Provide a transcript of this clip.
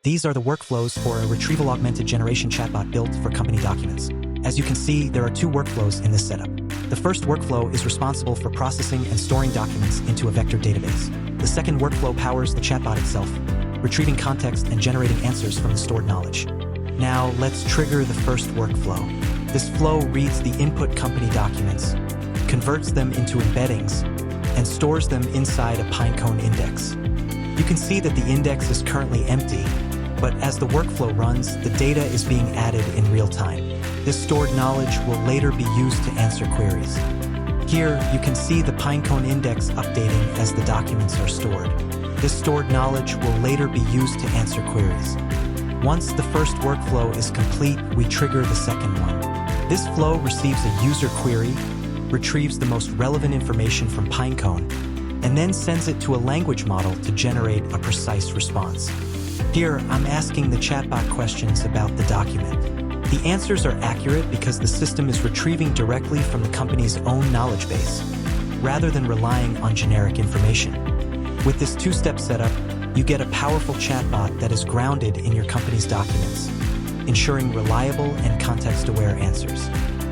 These are the workflows for a retrieval-augmented generation chatbot built for company documents. As you can see, there are two workflows in this setup. The first workflow is responsible for processing and storing documents into a vector database. The second workflow powers the chatbot itself, retrieving context and generating answers from the stored knowledge. Now, let's trigger the first workflow. This flow reads the input company documents, converts them into embeddings, and stores them inside a Pincone index. You can see that the index is currently empty, but as the workflow runs, the data is being added in real time. This stored knowledge will later be used to answer queries. Here, you can see the Pincone index updating as the documents are stored. This stored knowledge will later be used to answer queries. Once the first workflow is complete, we trigger the second one. This flow receives a user query, retrieves the most relevant information from Pincone, and then sends it to a language model to generate a precise response. Here, I'm asking the chatbot questions about the document. The answers are accurate because the system is retrieving directly from the company's own knowledge base, rather than relying on generic information. With this two-step setup, you get a powerful chatbot that is grounded in your company's documents, ensuring reliable and context-aware answers.